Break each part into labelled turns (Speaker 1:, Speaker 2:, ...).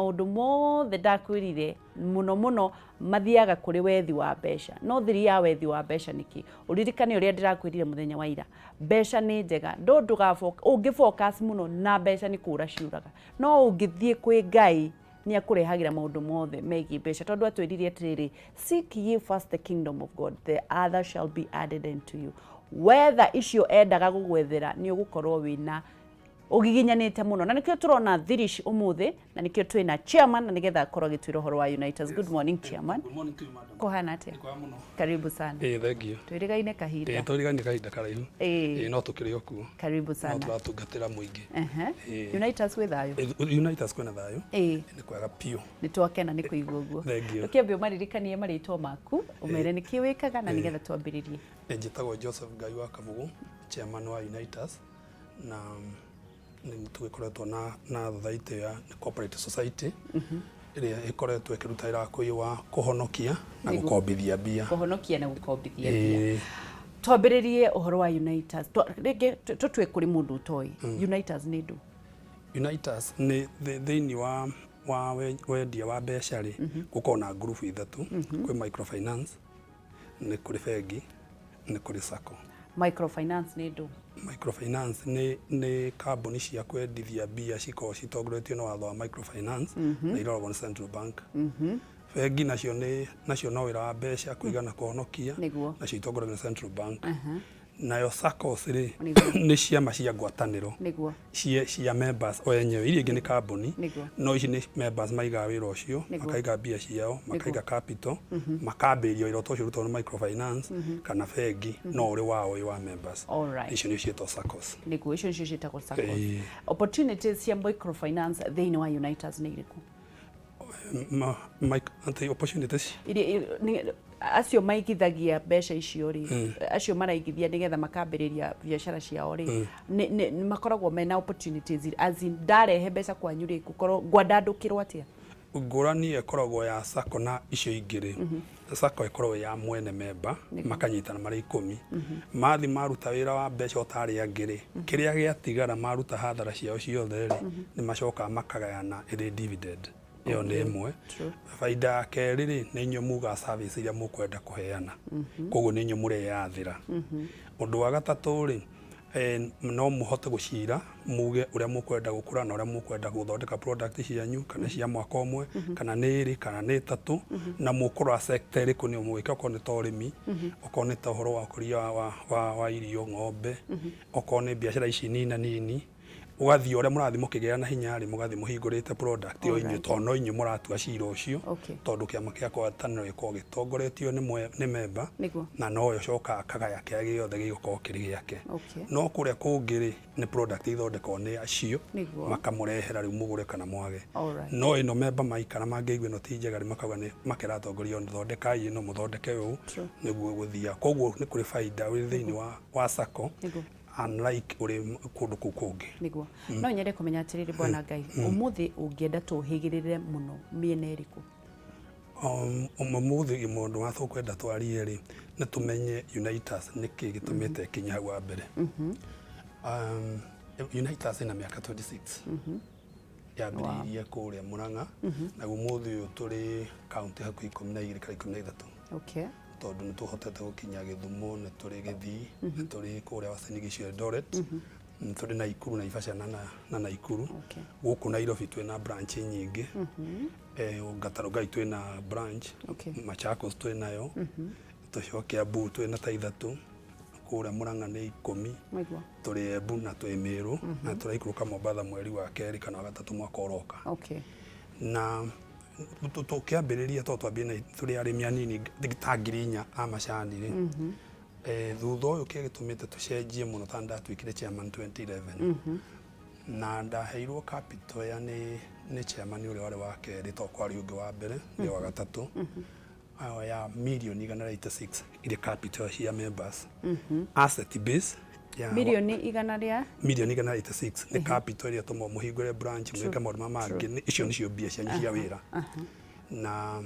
Speaker 1: Maundu mothe ndakwirire muno mathiaga kuri wethi wa mbeca no thiri ya wethi wa mbeca niki uririkane uria ndirakwirire muthenya wa ira mbeca ni njega ungifocus muno na mbeca ni kura ciuraga no ungithie kwi Ngai ni akurehagira maundu mothe megi mbeca tondu atwiririe atiriri seek ye first the kingdom of God the other shall be added unto you whether icio endaga gugwethera ni ugukorwo wina ugiginyanite muno na nikio turona thirish umuthi na nikio twina chairman na nigetha korwo gitwira horo wa UNAITAS. Good morning chairman.
Speaker 2: Good morning to you madam.
Speaker 1: Kohana atia? Karibu sana.
Speaker 2: Thank you.
Speaker 1: Twirigaine kahinda.
Speaker 2: Twirigaine kahinda karaihu. No tukiri okuo.
Speaker 1: Karibu sana.
Speaker 2: No turatungatira muingi.
Speaker 1: UNAITAS we thayo.
Speaker 2: UNAITAS kwena thayo. Ni kwega pio.
Speaker 1: Ni twakena ni kuigua uguo.
Speaker 2: Thank you.
Speaker 1: Ukiambia maririkanie maritwo maku umere ni kiwikaga na nigetha twambiririe.
Speaker 2: Njitagwo Joseph Ngai wa Kabugu, chairman wa UNAITAS na ni tugikoretwo na thothaiti ya corporate society iria ikoretwo ikiruta ira kuiwa kuhonokia na gukombithia bia bia twambiririe uhoro wa UNAITAS tutwe kuri mundu utoi UNAITAS ni ndu UNAITAS ni thiini wa wendia wa mbeca ri gukorwo na group ithatu kwi microfinance ni kuri bengi ni kuri sacco.
Speaker 1: Microfinance ni ndu
Speaker 2: Microfinance ni kambuni cia kwendithia bia ciko citongoretio na watho wa microfinance na iroragwo ni Central Bank. Bengi nacio no wira wa mbeca kuigana kuhonokia nacio itongoretio ni Central Bank. Nayo SACCOs ri ni ciama cia ngwataniro cia members o enyewe iria ingi ni kambuni no ici ni members maiga wira ucio makaiga bia ciao makaiga capital makambirio ira ucio rutwo ni microfinance kana bengi no uri wao wa members icio ni cietwo SACCOs
Speaker 1: niguo icio ni cietagwo SACCOs. Opportunities cia microfinance thiini wa UNAITAS ni iriku?
Speaker 2: Opportunities
Speaker 1: acio maigithagia mbeca icio ri acio maraigithia nigetha makambiriria biashara ciao ri ni makoragwo mena opportunities as in ndarehe mbeca kwanyu ri gukorwo ngwandandukirwo atia?
Speaker 2: Ngurani ikoragwo ya sacco na icio ingiri sacco ikoragwo ya mwene member makanyitana mari 10 mathi maruta wira wa mbeca otari angiri kiria giatigara maruta hathara ciao ciothe ri ni macoka makagayana iri dividend iyo ni imwe. Faida keri ri ni nyo muga service iria mukwenda kuheana koguo ni nyo mureyathira. Undu wa gatatu ri no muhote gucira muge uria mukwenda gukura na uria mukwenda guthondeka product cianyu kana cia mwaka umwe kana niri kana ni tatu na mukura sector ri kuni mwika ko ni torimi okone ta horo wa kuria wa irio ng'ombe okone biashara ici nini ugathi uria murathi mukigeana hinya ri mugathi muhingurite product yo inyu tono inyu muratua cira ucio tondu kiama kia kwataniro iko gitongoretio ni member na no yo coka akagaya kia giothe gigukorwo kiri giake no kuria kungiri ni product ithondekwo ni acio makamurehera riu mugure kana mwage no ino member maikara mangeigwe no tijega ri makauga ni makiratongorio thondekai ino muthondeke uu niguo guthia koguo ni kuri faida wi thiini wa sacco unlike uri kundu kukungi niguo
Speaker 1: no nyende kumenya atiriri bwana Ngai umuthi ungienda tuhigirire muno miene iriku?
Speaker 2: Umuthi mundu wa thukwenda twarie ri ni tumenye UNAITAS niki gitumite kinya wa mbere. UNAITAS ina miaka 26 yambiririe kuria Murang'a na umuthi uyu turi county haku 12 kana 13 tondu ni tuhotete gukinya Githumo ni turi Githii ni turi kuria Uasin Gishu Eldoret ni turi Naikuru na Naivasha na Naikuru guku Nairobi twina branch nyingi Gatarugai twina branch Machakos twinayo tucoke Kiambu twina ta ithatu kuria Murang'a ni 10 turi Embu na twi Meru na turaikuruka Mombasa mweri wa keri kana wa gatatu mwaka uroka na tukiambiriria twambire turi arimi anini digitangirinya amacani ri thutha uyu kigitumite tucenjie muno tanda twikire chairman 2011 na ndaheirwo capital ya ni chairman uri wale wa keri to kwari ungi wa mbere ni wa gatatu ayo ya million 186 ile capital cia members asset base
Speaker 1: milioni 186
Speaker 2: ni capital ya tomo muhingure branch mweka maundu mangi icio nicio bia cia wira na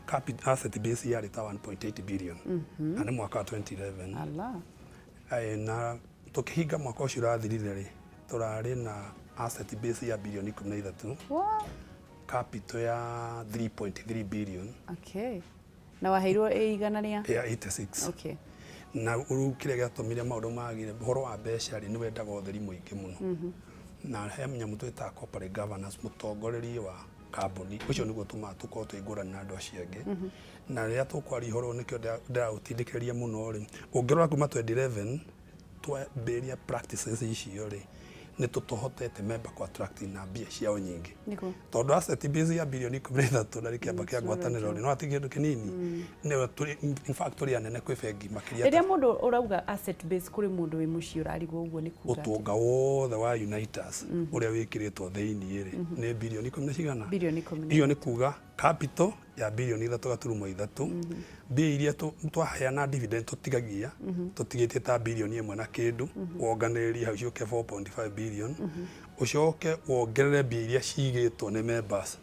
Speaker 2: capital asset base ya ta 1.8 billion na ni mwaka 2011 na tukihinga mwaka ucio rathirire ri turari na asset base ya bilioni 13 capital ya 3.3 billion.
Speaker 1: Okay. Na waheirwo igana ria?
Speaker 2: Ya 86.
Speaker 1: Okay.
Speaker 2: Na kile gatumire maundu magire horo wa mbeca ri ni wendaga utheri muingi muno. Na he munyamu twita corporate governance mutongorerie wa kambuni ucio niguo tuma tuko twigurana na andu acio angi. Na ria tukwari horo nikio ndautindikiriria muno ri ungirora kuma 2011 twambiria practices icio ri ni tutohotete member ku attract na mbia ciao nyingi. Tondu asset base ya bilioni 13 na rikiamba kia ngwataniro no ati kindu kinini ne in fact turi anene kwi bengi makiria
Speaker 1: ria mundu urauga asset base kuri mundu wi muci urarigwo uguo ni kuga
Speaker 2: utunga wothe wa UNAITAS uria wikiritwo thiini ri ni bilioni 10 cigana bilioni 10 iyo ni kuga capital ya bilioni 3.3 mbia iria twaheana dividend tutigagia tutigitie ta bilioni 1 na kindu wonganiria hau cioke 4.5 billion ucoke wongerere mbia iria cigitwo ni members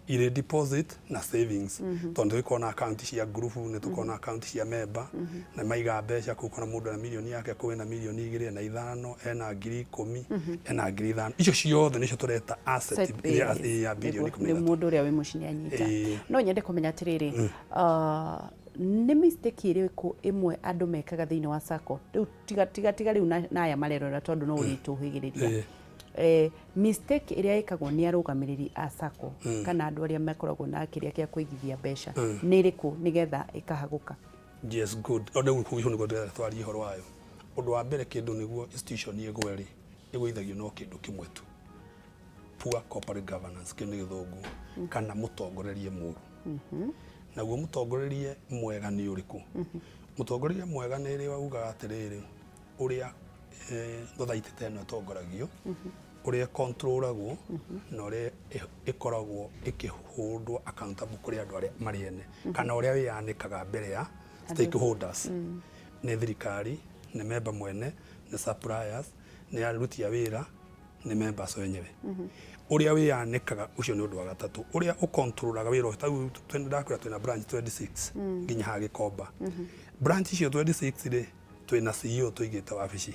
Speaker 2: ile deposit na savings tondu ikona account cia group ni tukona account cia member na maiga mbeca kukona mundu na milioni yake kuwe na milioni 2 na 5 ena ngiri 10 ena ngiri 5 icio ciothe nicio tureta asset ya bilioni 10
Speaker 1: ni mundu uria wi muci anyita no nyende kumenya atiriri ni mistake iriku imwe andu mekaga thiini wa sacco riu tiga riu na aya marerora tondu no urituhigiriria mistake iria ikagwo ni arugamiriri a sacco kana andu aria makoragwo na kiria kia kuigithia mbeca ni iriku nigetha ikahaguka.
Speaker 2: Yes, good. Ondu kuhiho nigo twari horo wayo undu wa mbere kindu niguo institution igweri igwithagio no kindu kimwe tu poor corporate governance kindu githungu kana mutongorerie muru naguo mutongorerie mwega ni uriku mutongorerie mwega ni ri wauga atiriri uria thothaiti teno tongoragio uria controlagwo na uria ikoragwo ikihundwo accountable kuri andu aria mariene kana uria wianikaga mbere ya stakeholders ni thirikari ni member mwene ni suppliers ni aruti a wira ni members wenyewe uria wianikaga ucio ni undu wa gatatu uria ukontrolaga wira tau twendakwira twina branch 26 nginya ha Gikomba branch cio 26 ri twina CEO tuigite wabici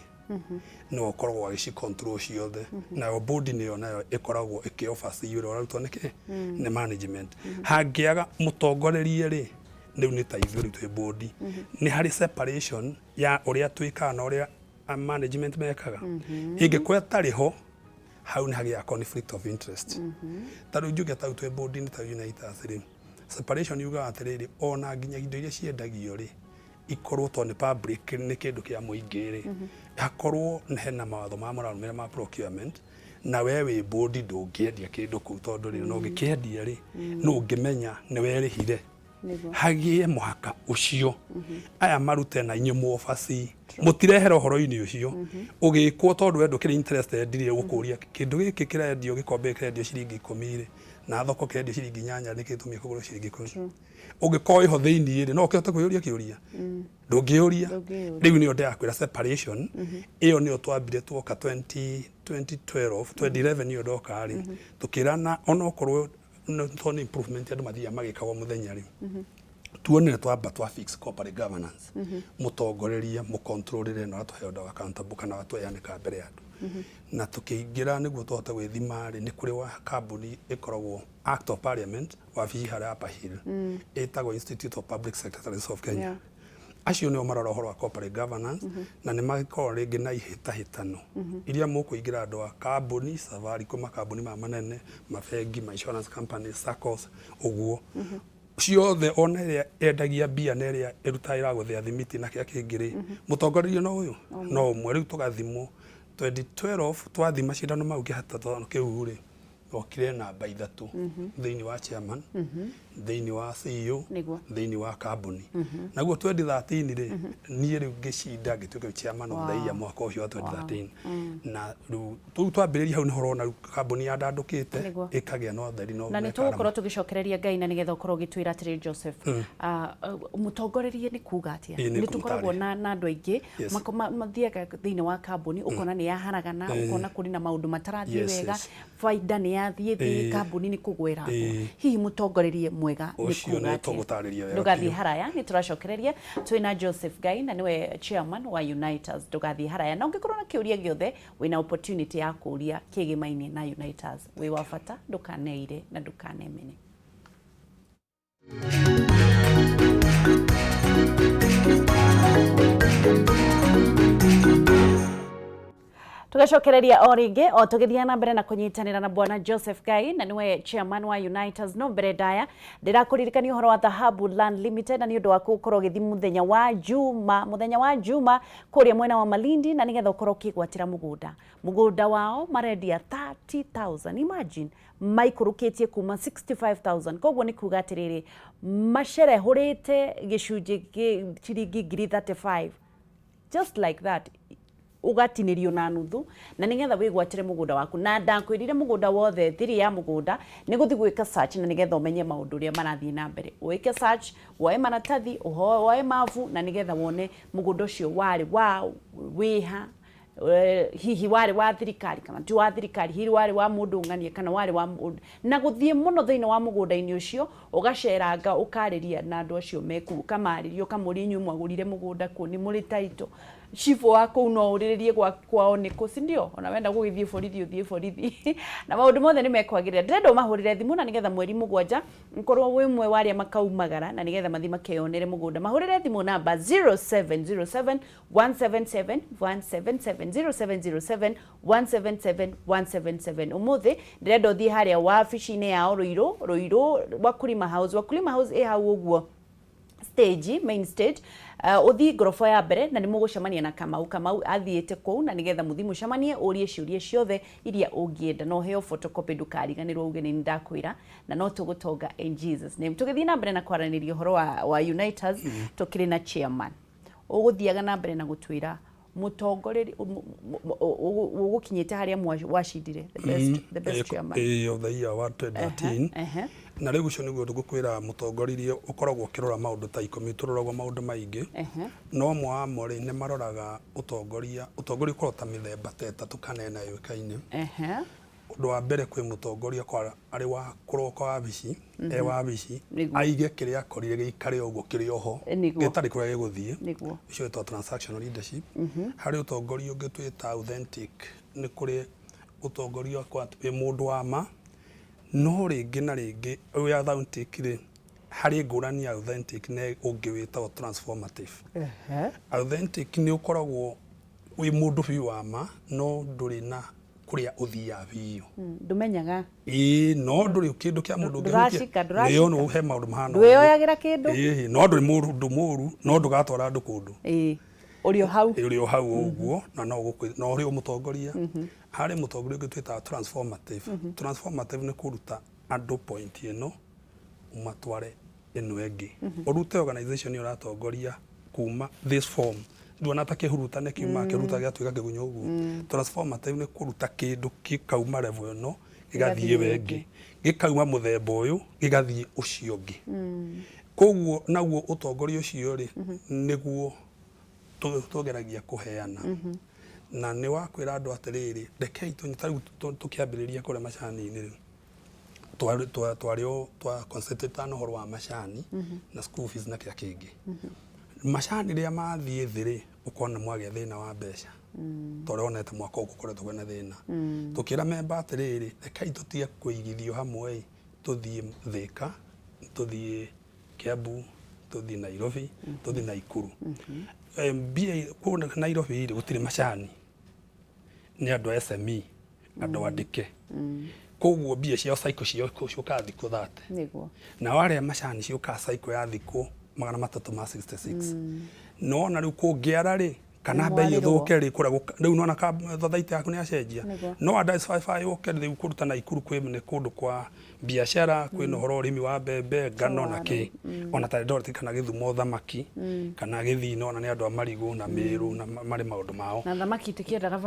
Speaker 2: no koragwo agici control ciothe na board niyo nayo ikoragwo ikiofa CEO urarutwo niki ni management hangiaga mutongorerie ri riu ni ta ithuri twi board ni hari separation ya uria twikaga na uria management mekaga ingikuwa tariho hau ni hagia conflict of interest taru njuge tau twi board ni ta UNAITAS ri separation yuga atiriri ona nginya indo iria ciendagio ri ikorwo to ni public ni kindu kia muingi ri hakorwo hena mawatho ma mararumira ma procurement na wewe board ndungiendia kindu ku tondu ri no ngikendia ri no ngimenya ni werihire hagie muhaka ucio aya marute na inyu muofaci mutirehera horo-ini ucio ugikwo tondu wendu kiri interested ndire gukuria kindu giki kirendio gikombe kirendio ciringi 10 ri na thoko kirendio ciringi 8 nikitumia kugura ciringi 10 ugikoo iho thiini ri no kihote kuyuria kiuria ndungiuria riu ni onde akwira separation iyo ni otwambire twoka 2012 2011 ni ondoka ri tukirana onokorwo no tone improvement ya mathia magikagwo muthenya ri tuone twamba twa fix corporate governance mutongoreria mu controlere na watu heoda accountable kana watu yanika mbere yandu na tukiingira niguo twote gwithima ri ni kuri wa company ikoragwo act of parliament wa vihara hapa hill etagwo Institute of Public Secretaries of Kenya acio ni omarora horo wa corporate governance na ni magikoro ringi na ihitahitano iria mukuingira andu a company Safaricom makambuni ma manene mafengi ma insurance company SACCOs uguo ciothe ona iria endagia mbia na iria irutaira guthia thimiti na kia kingiri mutongorerio no uyu no umwe riu tugathimwo 2012 twathima cindano mau kihata tono kiu ri okire namba 3 thiini wa chairman thiini wa CEO thiini wa company naguo 2013 ri nie riu ngicinda ngituika chairman of the year mwaka ucio wa 2013 na riu tu twambiriria hau ni horo na company ya ndandukite ikagia no theri no
Speaker 1: na ni tugukorwo tugicokereria Ngai na nigetha ukorwo gitwira atiri Joseph mutongorerie ni kuga atia ni tukoragwo na andu aingi mathiaga thiini wa company ukona ni yaharagana ukona kuri na maundu matarathie wega faida ni nĩ athiĩ kambuni nĩ kũgwĩra hihi mũtongorerie mwega
Speaker 2: nĩ kuga atĩa
Speaker 1: ndũgathiĩ haraya nĩ tũracokereria twĩna Joseph Gai na nĩwe chairman wa UNAITAS ndũgathiĩ haraya na ũngĩkorwo na kĩũria gĩothe wĩna opportunity ya kũũria kĩgĩmaine na UNAITAS wĩ wa bata ndũkaneire na ndũkanemene. Tugacokereria o ringi o tugithia na mbere na kunyitanira na bwana Joseph Gai na niwe chairman wa UNAITAS no mbere daya ndirakuririkania uhoro wa Dhahabu Land Limited na ni undu wa gukorwo githi muthenya wa juma kuria mwena wa Malindi na nigetha ukorwo kigwatira mugunda wao marendia 30,000 imagine maikurukitie kuma 65,000 koguo ni kuga atiriri macere hurite gicunji ciringi 35 just like that ugatinirio na nuthu na nigetha wigwatire mugunda waku na ndakwirire mugunda wothe thiri ya mugunda ni guthi gwika search na nigetha umenye maundu ria marathii na mbere wike search woe maratathi woe mavu na nigetha wone mugunda ucio wari wa wiha hihi wari wa thirikari kana ti wa thirikari hihi wari wa mundu nganie kana wari wa na guthie muno thiini wa mugunda-ini ucio ugaceranga ukariria na andu acio meku kamaririo kamuri nyu mwagurire mugunda ku ni muri taito chifu wako no uriririe kwao niko si ndio ona wenda gugithie borithi uthie borithi na maundu mothe ni mekwagirira ndendo mahurire thimu na nigetha mweri mugwanja nkorwo wimwe waria makaumagara na nigetha mathi makeyonere mugunda mahurire thimu namba 0707 177 177 0707 177 177 umuthi ndendo thie haria wabici-ini yao Ruiru Wakulima House hau uguo stage main stage uthi grofo ya mbere na ni mugucemania na Kamau athiete kou na nigetha muthi mucemanie urie ciurie ciothe iria ungienda no heo photocopy ndukariganirwo uge ni ndakwira na no tugutonga in Jesus name tugithie na mbere na kwaraniria horo wa UNAITAS tukiri na chairman uguthiaga na mbere na gutwira mutongoreri ugukinyite haria washindire the best chairman
Speaker 2: of the year wa 2013 na riu ucio niguo tugukwira mutongoririe ukoragwo ukirora maundu ta ikomi turoragwo maundu maingi no mwa mori ne maroraga utongoria ukorwo ta mithemba teta tukanena yukaine undu wa mbere kwi mutongoria kwa ari wa kuroka wa bici wa bici aige kiria akorire gikare uguo kiri oho gitari kuria giguthie icio to transactional leadership hari utongoria ungi twita authentic ni kuri utongoria kwa twi mundu wa ma no ringi na ringi uya authentic ri hari ngurani authentic ne ungi wita transformative authentic ni ukoragwo wi mundu biu wa ma no nduri na kuria uthia biu
Speaker 1: ndumenyaga
Speaker 2: no nduri kindu kia mundu ngihukia yo no he maundu mahana
Speaker 1: ndweyoyagira kindu
Speaker 2: no nduri mundu muru no ndugatwara andu kundu
Speaker 1: urio
Speaker 2: hau uguo na no uri mutongoria hari mutongoria ngitwita transformative ni kuruta andu point ino umatware ino engi urute organization ni uratongoria kuma this form nduona ta kihurutane kiuma kiruta giatuika kigunyo uguo transformative ni kuruta kindu kikauma level no gigathie wengi gikauma muthemba uyu gigathie ucio ngi koguo naguo utongoria ucio ri niguo tugeragia kuheana na ni wakwira andu atiriri rekei tukiambiriria kure macani-ini ri twario concentrate on horo wa macani na school fees na kia kingi macani ria mathie thiri ukona mwagia thina wa mbeca toronete mwaka ugukoretwo kwena thina tukira memba atiriri rekei tutie kuigithio hamwe tuthie Thika tuthie Kiambu tuthie Nairobi tuthie Naikuru mbia kuna Nairobi iri gutire macani ni andu SME andu andike koguo mbia cia cycle cio ciuka thikũ 30 niguo na wale macani ciuka cycle ya thikũ 366 no na riu kungiara ri kana bei thuke ri kura riu nona ka thothaiti yaku ni acenjia no ada 55 uke riu kuruta Naikuru kwimene kundu kwa biashara kwina horo urimi wa mbembe ngano na ki ona ta ndorti kana Githumo thamaki kana Githino na ni andu amarigu na Miru na mari maundu mao
Speaker 1: na thamaki tikiendaga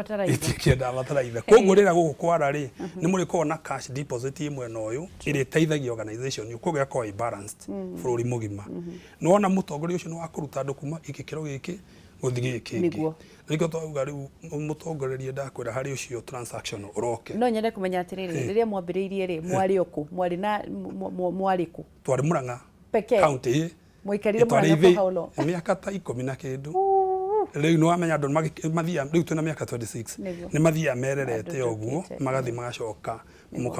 Speaker 1: bataraitha
Speaker 2: koguo rira guku kwara ri ni muri kuona cash deposit imwe no uyu iri teithagia organization yu kugia ko balanced bururi mugima no ona mutongoria ucio ni wa kuruta andu kuma ikikiro giki guthigi kingi niko twauga riu mutongorerie ndakwira hari ucio transaction uroke
Speaker 1: no nyende kumenya atiriri riria mwambiriirie ri mwari oku mwari na mwari ku
Speaker 2: twari Murang'a
Speaker 1: peke
Speaker 2: county
Speaker 1: mwikarire Murang'a haulo
Speaker 2: miaka ta 10 na kindu riu no amenya andu mathia riu twina miaka 26 ni mathia mererete oguo magathi magacoka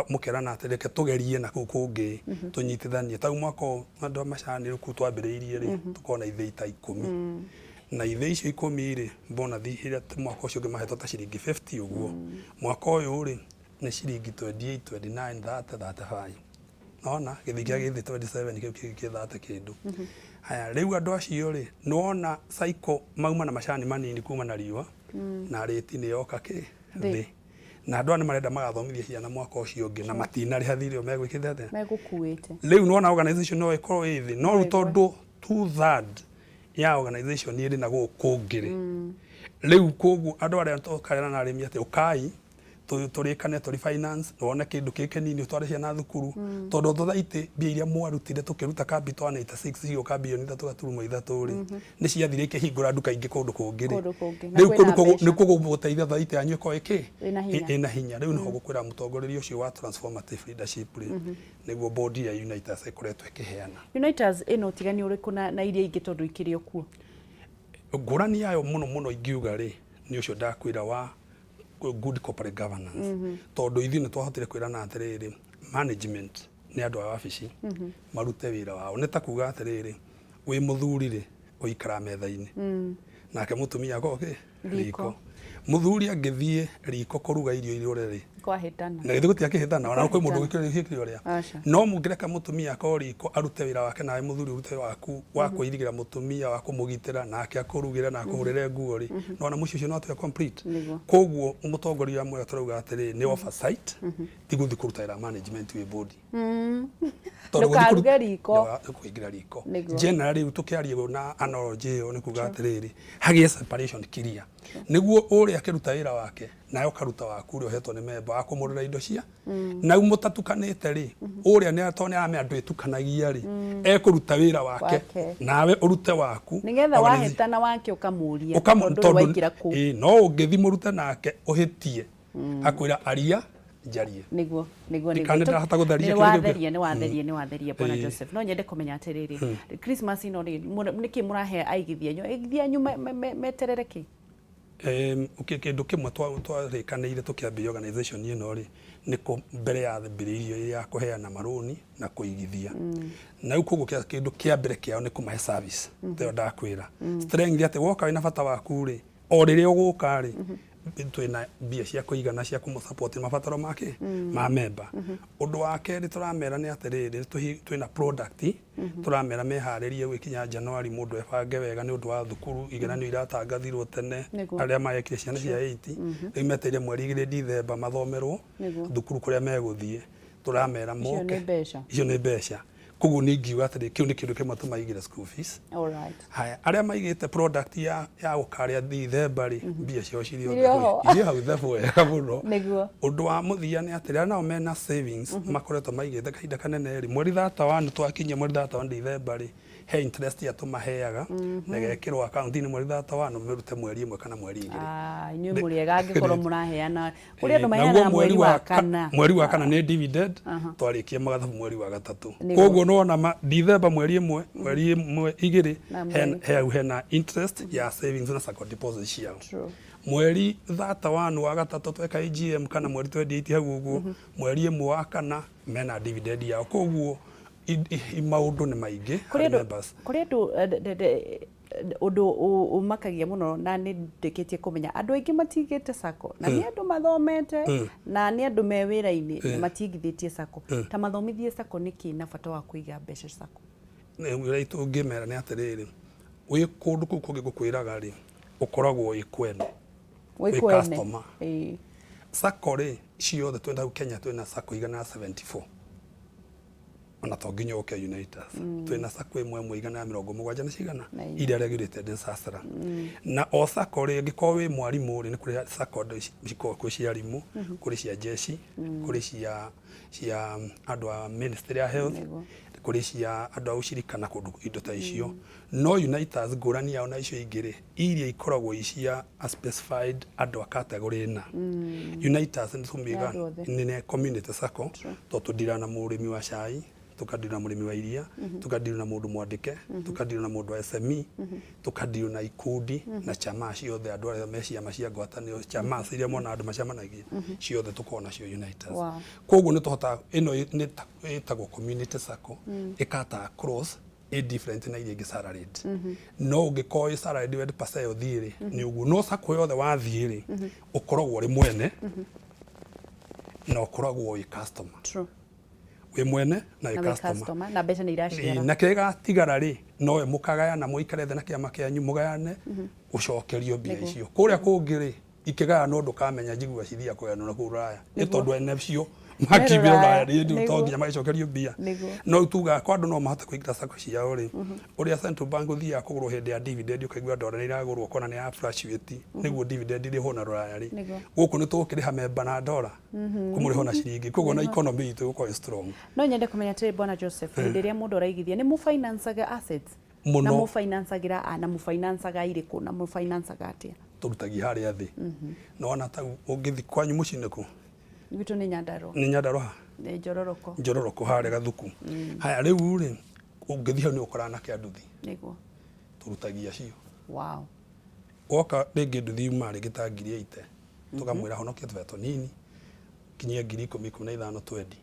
Speaker 2: mukerana atireke tugerie na kungi tunyitithanie tau mwako andu amacani riu twambiriirie ri tukona ithei ta 10 na ithei icio 10 ri mbona thihira mwaka ucio ngimahetwo ta ciringi 50 uguo mwaka uyu ri ni ciringi 28 29 30 35 nona githikia githi 27 kiu kithate kindu haya riu andu acio ri nona cycle mauma na macani manini kuma na riwa na reti ni yoka ki thi na andu ani marenda magathomithia ciana mwaka ucio ungi na matina rihathirio megwikithete
Speaker 1: megukuite
Speaker 2: riu nona organization no ikorwo ithi no tondu 2/3 ya organization iri na gukungiri riu kogu andu aria tokarana na arimi ati ukai turikane turi finance wona kindu kikenini utware ciana thukuru tondu thothaiti mbia iria mwarutire tukiruta capital 186 io kabioni 3.3 ri ni ciathire ikihingura nduka ingi kundu kungiri riu ni kuguteithia thothaiti yanyu ko iki ina hinya riu no gukwira mutongoreria ucio wa transformative leadership ri niguo body ya UNAITAS ikoretwe ikiheana
Speaker 1: UNAITAS ino tigani uriku na iria ingi tondu ikirio kuo
Speaker 2: ngurani yayo muno ingiuga ri ni ucio ndakwira wa good corporate governance tondu ithi ni twahotire kwirana atiriri management ni andu a wabici marute wira wao ni ta kuga atiriri wi muthuri ri uikara metha-ini nake mutumia goke riko muthuri angithie riko kuruga irio iria ri
Speaker 1: kwahitana
Speaker 2: na githu gutiakihitana ona kwi mundu gikiri uria no mungireka mutumia ko riko arute wira wake nawe muthuri urute waku wa kuirigira mutumia wa kumugitira nake akurugira na kumurere nguo ri no na mucio ucio no tu complete koguo mutongoria amwe turauga atiri ni oversight tiguthi kurutaira management wi body
Speaker 1: tondu kuruga riko
Speaker 2: kuigira riko generally tukiaria na analogy yo ni kuga atiriri hagie separation clear niguo uria akiruta wira wake nayo karuta waku ri uhetwo ni member akumurira indo cia na mutatukanite ri uria ni atone ame andu etukanagia ri ekuruta wira wake nawe urute waku
Speaker 1: nigetha wahitana wake ukamuria tondu waikira ku
Speaker 2: no ungithi murute nake uhitie akwira aria jarie
Speaker 1: niguo
Speaker 2: nikanda hata gutharia
Speaker 1: ni watheria bwana Joseph no nyende kumenya atiriri Christmas ino ri niki murahe aigithia nyu meterereki
Speaker 2: kindu kimwe twarikanire tukiambia organization ino ri niko mbere ya thibiririo ya kuheana maroni na kuigithia na uko kindu kia mbere kiao ni kumahe service teo ndakwira strength ati woka wina bata waku ri o riria uguka ri twina mbia cia kuigana cia kumusupport mabataro make ma member undu wa keri turamera ni atiriri twina product turamera meharirie gwikinya January mundu ebange wega ni undu wa thukuru igeranio iratangathirwo tene aria maekire ciana cia 8 riu meteire mweri 2 December mathomerwo thukuru kuria meguthie turamera moke icio ni mbeca koguo ni ngiuga atiri kiu ni kindu kimwe tumaigire school fees
Speaker 1: alright
Speaker 2: haya aria maigite product ya gukaria December ri mbia cio cirio irio hau thefu wega muno undu wa muthia ni atiri nao mena savings makoretwo maigite kahinda kanene ri mweri 31 twakinya mweri 31 December ri he interest ya tumaheaga negekirwo account ni mweri 31 merute mweri 1 kana mweri 2
Speaker 1: inyu muriega angikorwo muraheana kuri andu maheana
Speaker 2: mweri wa kana ni dividend twarikie magathabu mweri wa 3 koguo no na December mweri 1 mweri 2 hena interest ya savings na sacco deposit ciao mweri 31 wa 3 tweka AGM kana mweri 28 hau uguo mweri 1 wa kana mena dividend yao koguo maundu ni maingi
Speaker 1: kuri andu undu umakagia muno na ni ndikitie kumenya andu aingi matigite sako na ni andu mathomete na ni andu me wira-ini matigithitie sako ta mathomithie sako niki na bata wa kuiga mbeca sako
Speaker 2: wira itu ngimera ni atiriri wi kundu ku kungi gukwiraga ri ukoragwo ikwene wi customer sako ri ciothe twenda Kenya twina sako igana 74 ona tonginya oke UNAITAS twina sako imwe igana 70 na cigana iria regulated sasara na o sako ri ngiko wi mwarimu ri ni kuri sako ciko kwi cia rimu kuri cia jeshi kuri cia cia andu a Ministry of Health kuri cia andu a ushirika na kundu indo ta icio no UNAITAS ngurani yao na icio ingire iria ikoragwo icia a specified andu a category na UNAITAS ni tumiga ni community sacco to tudira na murimi wa cai tukadira na murimi wa iria tukadira na mundu mwandike tukadira na mundu wa SME tukadira na ikundi na chama ciothe andu arĩa mecia macia ngwatanĩro chama iria mona andu macamanagia ciothe tukona cio UNAITAS koguo ni tuhota ino ni etagwo community sacco ikata cross a different na iria salaried no ungikoi salaried we pasa yo thiri ni uguo no sacco yothe wa thiri ukoragwo ri mwene no ukoragwo i customer
Speaker 1: true
Speaker 2: we mwene na customer
Speaker 1: na mbeca ni irashira
Speaker 2: na kega tigara ri no we mukagaya na muikare thana kiama kianyu mugayane ucokerio mbia icio kuria kungiri ikigaya no ndukamenya njigua cithia kuyana na kuraya ni tondu ene cio makibiro raya ri tonginya magicokerio mbia no tuga kwa andu no mahota kuingira sacco ciao ri uria central bank uthia kugurwo hindi ya dividend ukaigua ndora ni iragurwo kona ni ya fluctuate niguo dividend ri hona raya ri guku ni tukiriha member na ndora kumuriho na ciringi koguo na economy itu guko strong
Speaker 1: no nyende kumenya tiri bwana Joseph hindi ria mundu araigithia ni mu financeaga assets na mu financeagira na mu financeaga iriku na mu financeaga atia
Speaker 2: turutagia haria thi no ona ta ungithi kwanyu mucine ku
Speaker 1: Gitu ni Nyandarua.
Speaker 2: Ni Nyandarua.
Speaker 1: Ni Njororoko.
Speaker 2: Njororoko hare gathuku. Haya riu ri ungithio ni ukora na kianduthi.
Speaker 1: Niguo.
Speaker 2: Turutagia cio.
Speaker 1: Wow.
Speaker 2: Oka ringi nduthi mari gitangiri 8. Tukamwira honokia tweto nini. Kinyia 10,15 twendi.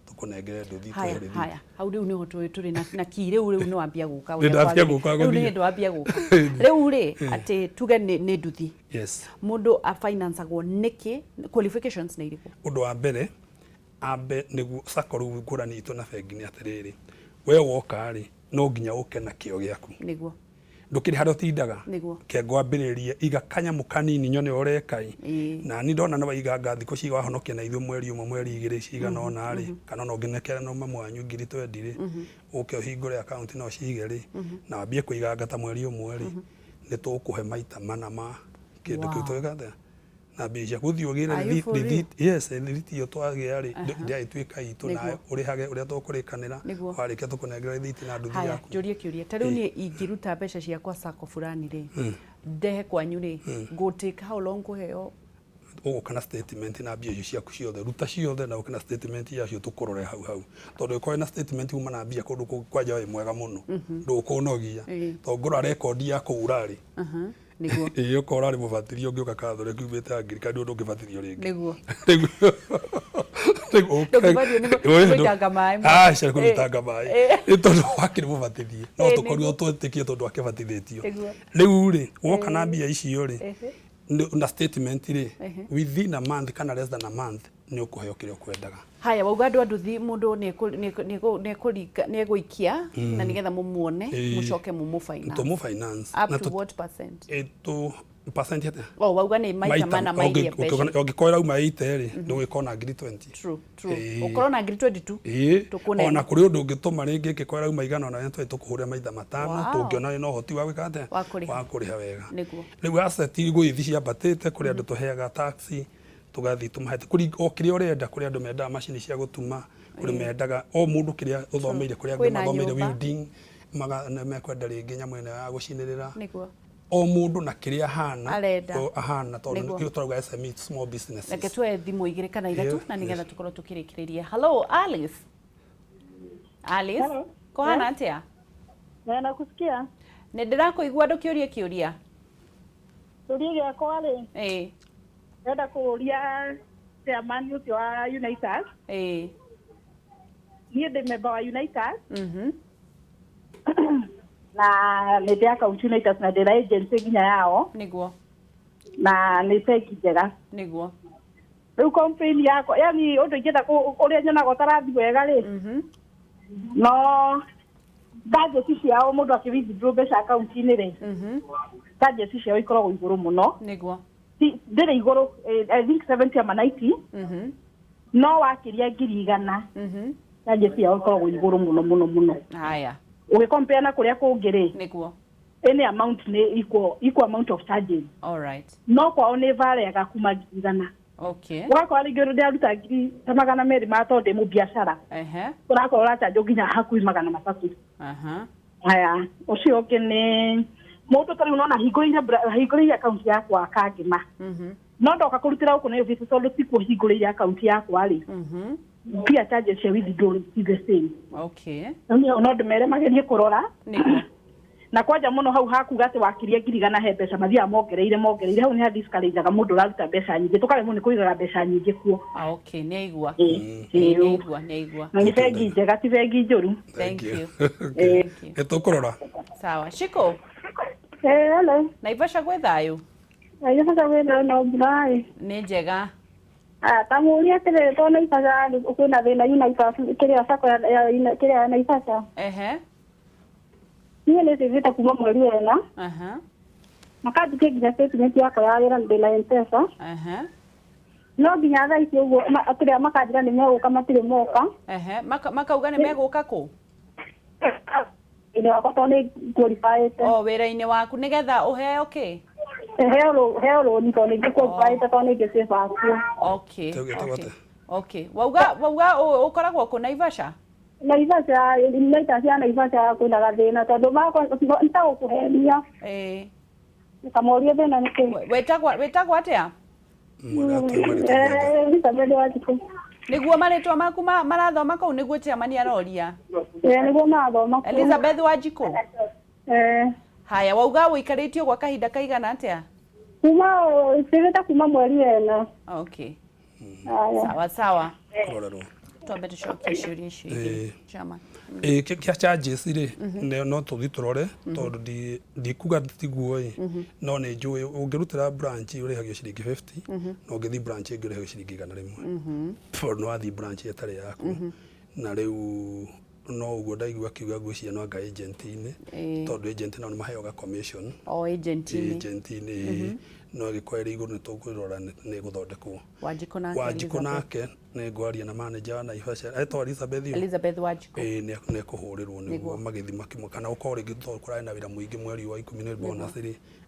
Speaker 2: Tukunengere nduthi twere.
Speaker 1: Haya. Hau riu niho turi na ki riu ni wambia guka.
Speaker 2: Ni ndambia guka
Speaker 1: riu ni ndambia guka. Riu ri ati tuge ni nduthi.
Speaker 2: Yes.
Speaker 1: Mundu a finance agwo niki qualifications na iriku.
Speaker 2: Undu wa mbere ambe nigu sacco ru ngurani itu na bengi ni atiriri. We woka ri no nginya uke na kio giaku.
Speaker 1: Niguo.
Speaker 2: Ndukiri haro tindaga.
Speaker 1: Niguo.
Speaker 2: Kengo ambiriria igakanya mukanini nyone orekai. Na ni ndona na waiga thiku ciga wahonokia na ithu mweri umwe mweri igiri ciga no na ri kana no nginekera no mamwanyu ngiri twendire uke uhingure account no cige ri na wambie kuiga ngata mweri umwe ri ni tukuhe maita mana ma kindu kiu twegata na bija guthio gira yes rithiti yo twagia ri ndia twika itu na urihage uria tukurikanira warike tukunengera rithiti na nduthi yaku
Speaker 1: jurie kiuria ta riu ni ingiruta mbeca ciakwa sacco fulani ri ndehe kwanyu ri go take how long kuheo
Speaker 2: kana statement na bia ciaku ciothe ruta ciothe na kana statement yacio tukurore hau tondu ko na statement uma na bia kundu kwaja we mwega muno ndukunogia to ngora record ya kuurari
Speaker 1: niguo
Speaker 2: iyo kora ri mubatirio ngioka kathore kiubite angirikani undu ngibatirio ringi
Speaker 1: niguo
Speaker 2: Kuitanga mai. Cia kuitanga mai. Ni tondu wakiri mubatithie. No tukorio twetikie tondu akibatithitio. Riu ri woka na mbia icio ri na statement ri within a month kana less than a month ni ukuheo kirio kwendaga.
Speaker 1: Haya wauga nduthi mundu ni eguikia na nigetha mumuone mucoke mumu
Speaker 2: finance
Speaker 1: up to what percent?
Speaker 2: Percent yete.
Speaker 1: Wauga ni maita mana mairie mbeca.
Speaker 2: Ongikoira uma 8 ri ndugikona ngiri 20.
Speaker 1: True. Ukorona ngiri 22 tukune.
Speaker 2: Ona kuri undu ngituma ringi ngikoira uma igana ona ntwe tukuhuria maita matano tungiona no hoti wa gwikate wa kuriha wega. Riu asset igwithi cia batete kuri andu tuheaga taxi tugathi tumahete kuri okiri urenda kuri andu menda machine cia gutuma kuri mendaga o mundu kiria uthomeire kuri andu mathomeire welding mekwenda ringi nyamu ene ya gucinirira o mundu na kiria ahana tondu yo twaruga SME small business
Speaker 1: reke twe thimu igire kana ithatu na nigetha tukorwo tukirikiriria. Hello Alice.
Speaker 3: Hello.
Speaker 1: Kohana atia?
Speaker 3: Na kusikia.
Speaker 1: Ne ndirakuigua ndukiuria kiuria.
Speaker 3: Turia kwa ri. Enda kuria chairman ucio wa UNAITAS. Ni ndi member wa UNAITAS. Na nä account UNAITAS na ndä agency nginya yao
Speaker 1: niguo
Speaker 3: na nä bengi njega
Speaker 1: niguo
Speaker 3: rä u complain yakwa yani å ndå ingä å rä a nyonaga å tarathi wega rä no budget ciao må ndå akä withdraw mbeca account-inä rä budget ciao ikoragwo igå rå må no
Speaker 1: niguo
Speaker 3: ndä rä igå rå I think 70 ama 90 no wakä ria ngiri 100 budget ciao ikoragwo igå rå må no
Speaker 1: haya
Speaker 3: ugicompare na kuria kungiri
Speaker 1: niguo
Speaker 3: any amount ni equal amount of charges.
Speaker 1: All right.
Speaker 3: No kwa one vale yakakuma ngirana
Speaker 1: Okay.
Speaker 3: Wakora rĩngĩ ndĩraruta ngiri ta magana merĩ ma tondũ ndĩ mũbiacara. Ũrakorwo ũracanjwo nginya hakuhĩ magana matatũ. Haya, ũcio ũngĩ nĩ mũndũ tarĩ unaona hingũrĩire akaunti yakwa akangĩma. No ndoka kũrutĩra gũkũ nĩ office tondũ tikuo hingũrĩire akaunti yakwa rĩ. Pia charges cia withdrawal is the same.
Speaker 1: Okay.
Speaker 3: No ndĩmere magerie kũrora. Na kwanja mũno hau hakuga atĩ wakirie ngirigana he mbeca mathiaga mongereire hau nĩ ha discourageaga mũndũ ũraruta mbeca nyingĩ tũkaremwo nĩ kũigaga mbeca nyingĩ kuo.
Speaker 1: Okay, nĩ aigua. Nĩ aigua.
Speaker 3: Na nĩ bengi njega ti bengi njũru.
Speaker 1: Thank you.
Speaker 2: Nĩtũkũrora.
Speaker 1: Sawa. Shiko.
Speaker 3: Hello.
Speaker 1: Naivasha gwĩ thayũ?
Speaker 3: Naivasha gwĩ thayũ no mbura ĩ.
Speaker 1: Nĩ njega.
Speaker 3: Tamuria atĩrĩrĩ to Naivasha kwĩna thĩna UNAITAS kĩrĩa sako kĩrĩa Naivasha. Niĩ nĩ thivĩte kuma mweri wena. Makandukia nginya statement yakwa ya wĩra ndĩna M-Pesa. No nginya thaa ici ũguo atĩrĩa makanjĩra nĩ megũka matirĩ moka.
Speaker 1: Makauga nĩ megũka kũ?
Speaker 3: Wĩra wakwa to nĩ qualified.
Speaker 1: Wĩra-inĩ waku nĩgetha ũheo kĩ?
Speaker 3: Heo rũni to nĩ qualified to nĩ ngĩsave akuo.
Speaker 1: Okay. Okay. Wauga ũkoragwo kũ Naivasha?
Speaker 3: Naivasha cia Naivasha kwĩna gathĩna tondũ nĩtagũkũhenia. Nĩkamorie thĩna nĩ kĩĩ.
Speaker 1: Wĩtagwo atĩa?
Speaker 3: Elizabeth Wanjikũ.
Speaker 1: Nĩguo marĩtwa maku marathoma kũu nĩguo Chairman aroria?
Speaker 3: Nĩguo marathoma kũu.
Speaker 1: Elizabeth Wanjikũ? Haya, wauga ũikarĩtio gwa kahinda kaigana atĩa?
Speaker 3: Kuma mweri wena.
Speaker 1: Okay. Sawa. Twambe tucokie ciũria icio igĩrĩ. Chairman.
Speaker 2: Kĩa charges rĩ no tũthi tũrore tondũ ndikuga tiguo no nĩ njũĩ ũngĩrutĩra branch ũrĩhagio ciringi 50 na ũngĩthi branch ĩngĩ ũrĩhagio ciringi 100 tondũ no wathi branch ĩtarĩ yaku na rĩu no ũguo ndaigua akiuga gwĩcia no anga agent-inĩ tondũ agent nao nĩ maheoga commission agent-inĩ no gĩkwĩra igũrũ nĩ tũkwĩrora nĩ gũthondekwo. Wanjikũ nake nĩ ngwaria na manager wa Naivasha etwa Elizabeth
Speaker 1: Wanjikũ
Speaker 2: nĩ kũhũrĩrwo nĩguo magĩthi makimwe kana ũkorwo rĩngĩ tondũ kũrarĩ na wĩra mũingĩ mweri wa 10 nĩ bonus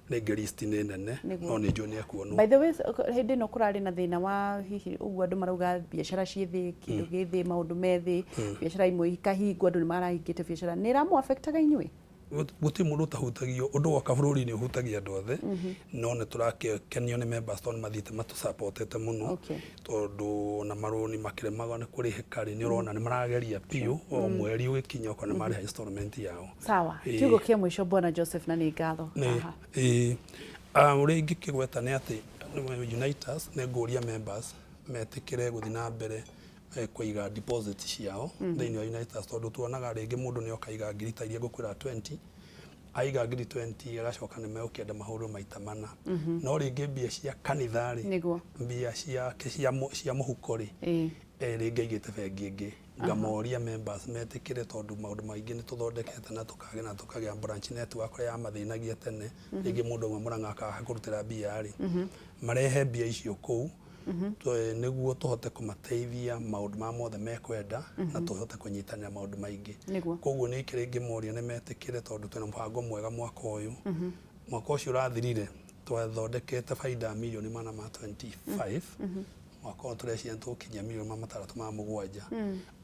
Speaker 2: rĩngĩ list nĩ nene no nĩ njũĩ nĩ akuonwo.
Speaker 1: By the way hĩndĩ ĩno kũrarĩ na thĩna wa hihi ũguo andũ marauga biacara ciĩ thĩ kĩndũ gĩ thĩ maũndũ me thĩ biacara imwe ikahingwo andũ nĩ marahingĩte biacara nĩ ĩramũ affectaga inyuĩ?
Speaker 2: Gũtirĩ mũndũ ũtahutagio ũndũ woka bũrũri-inĩ ũhutagia andũ othe no nĩ tũrakenio nĩ members tondũ mathiĩte matũsupportete mũno tondũ na marũni makĩremagwo nĩ kũrĩhĩka rĩ nĩ ũrona nĩ marageria piũ o mweri ũgĩkinya okorwo nĩ marĩha installment yao.
Speaker 1: Sawa, kiugo kĩa mũico Bwana Joseph na nĩ ngatho.
Speaker 2: Ũrĩa ingĩkĩgweta nĩ atĩ UNAITAS nĩ ngũria members metĩkĩre gũthiĩ na mbere kũiga deposit ciao thĩinĩ wa UNAITAS tondũ tuonaga rĩngĩ mũndũ nĩ okaiga ngiri ta iria ngũkwĩra 20 aiga ngiri 20 agacoka nĩ megũkĩenda mahũrwo maita mana no rĩngĩ mbia cia kanitha rĩ mbia cia mũhuko rĩ rĩngĩ aigĩte bengi ĩngĩ ngamoria members metĩkĩre tondũ maũndũ maingĩ nĩ tũthondekete na tũkagĩa branch network ya mathĩnagia tene rĩngĩ mũndũ ũmwe Mũrang'a akaga kũrutĩra mbia rĩ marehe mbia icio kũu nĩguo tũhote kũmateithia maũndũ ma mothe mekwenda na tũhote kũnyitanĩra maũndũ maingĩ. Koguo nĩ ikĩrĩ ngĩmoria nĩ metĩkĩre tondũ twĩna mũbango mwega mwaka ũyũ. Mwaka ũcio ũrathirire twathondekete baida milioni 125 mwaka ũyũ tũreciria tũkinyia milioni 307.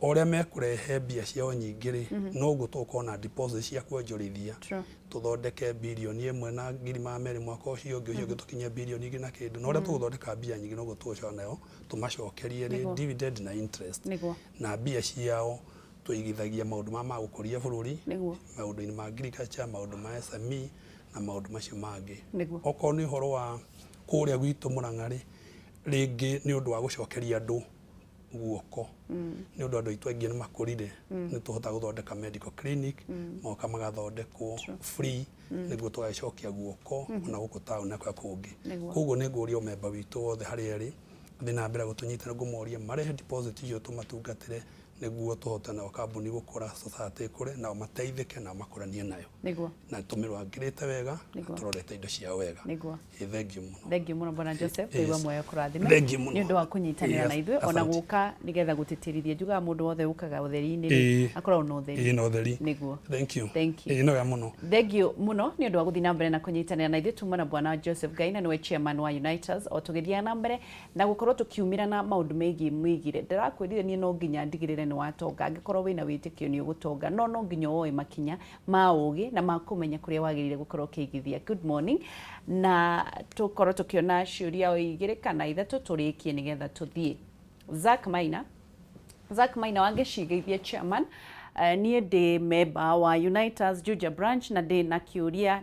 Speaker 2: Ũrĩa mekũrehe mbia ciao nyingĩ rĩ no ũguo tũkorwo na deposit cia kuonjorithia tũthondeke bilioni 1 na ngiri 200 mwaka ũcio ũngĩ tũkinyia bilioni 2 na kĩndũ no ũrĩa tũgũthondeka mbia nyingĩ no gũtũcoka nayo tũmacokerie rĩ dividend na interest na mbia ciao tũigithagia maũndũ ma gũkũria bũrũri maũndũ-inĩ ma agriculture maũndũ ma SME na maũndũ macio mangĩ. Okorwo nĩ ũhoro wa kũrĩa gwitũ Mũrang'a rĩ rĩngĩ nĩ ũndũ wa gũcokeria andũ guoko nĩ ũndũ andũ aitũ aingĩ nĩ makũrire nĩ tũhota gũthondeka medical clinic moka magathondekwo free nĩguo tũgagĩcokia guoko na gũkũ taũni na kũngĩ. Koguo nĩ ngũria member witũ wothe harĩa arĩ thiĩ na mbere gũtũnyitĩrĩra ngũmoria marehe deposit icio tũmatungatĩre niguo tuhote na kambuni gukura society kure na mateithike na makuranie nayo
Speaker 1: niguo
Speaker 2: na tumirwa ngirite wega turorete indo cia wega
Speaker 1: niguo
Speaker 2: thank you
Speaker 1: muno bwana Joseph kaiwa moyo kurathime
Speaker 2: ni
Speaker 1: undu wa kunyitanira na ithuĩ ona guka nigetha gutitirithia njuga mundu wothe ukaga utheri-ini akorwo no utheri niguo
Speaker 2: thank you
Speaker 1: no
Speaker 2: ya muno
Speaker 1: thank you muno ni undu wa guthii na mbere na kunyitanira na ithuĩ tuma na bwana Joseph Gaina niwe chairman wa UNAITAS o tugithia na mbere na gukorwo tukiumira na maundu megie mwigire ndirakwirire ni no nginya ndigirire ni watonga angikorwo wina witikio ni ugutonga no nginya oe makinya ma ugi na makumenya kuria wagirire gukorwo kiigithia good morning na tukorwo tukiona ciuria o igire kana ithatu turikie nigetha tuthie Zack Maina wangicigeithia chairman niä ndä member wa UNAITAS Juja branch na ndä na kiuria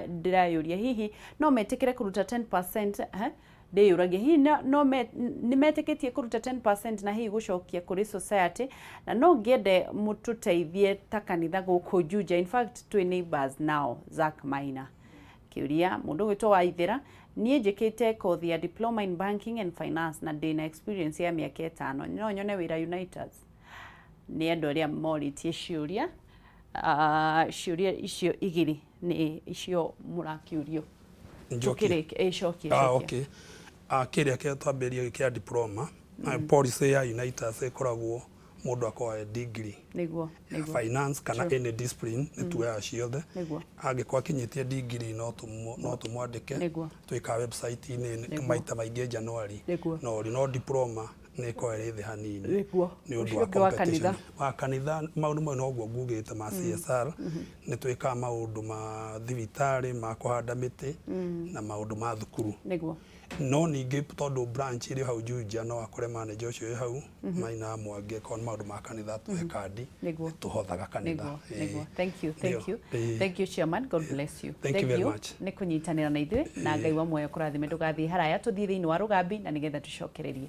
Speaker 1: ndirayuria hihi no metikire kuruta 10% ndä yuragia hihi no nä metĩkĩtie kuruta 10% na hihi gucokia kuri society na no ngĩende mũtũteithie ta kanitha gũkũ Juja in fact twĩ neighbors now Zack Maina kiuria mundu gwitwo wa ithira niĩ njĩkĩte kothi ya diploma in banking and finance na ndĩ na experience ya mĩaka 5 no nyone wĩra UNAITAS nĩ andũ arĩa morĩtie ciũria ciũria icio igĩrĩ nĩ icio mũrakiurio
Speaker 2: okay kiria kia twambirie kia diploma policy ya UNAITAS ikoragwo mundu akoe degree
Speaker 1: niguo
Speaker 2: finance kana any discipline nituoya ciothe angĩkorwo akinyĩtie degree no tumwandĩke twĩka website ini maita maingĩ January no diploma nä koere thä hanini nä å ndå wa competition wa kanitha maå ndå mau noguo ngugä ma CSR nä twä kaga maå ndå ma thibitarä ma kå handa mä tä na maå ndå ma thukuru no ningä tondå branch ä hau Juja no akore manager å cio hau Maina Mwangi kon maå ndå ma kanitha tå kandi tå hothaga kanitha
Speaker 1: thank you chairman god bless you
Speaker 2: thank you very much
Speaker 1: nä kå nyitanä ra na ithuĩ na Ngai wa muoyo kå rathime ndå gathiĩ haraya tå thiĩ thĩinĩ wa rũgambi na nä getha tå cokererie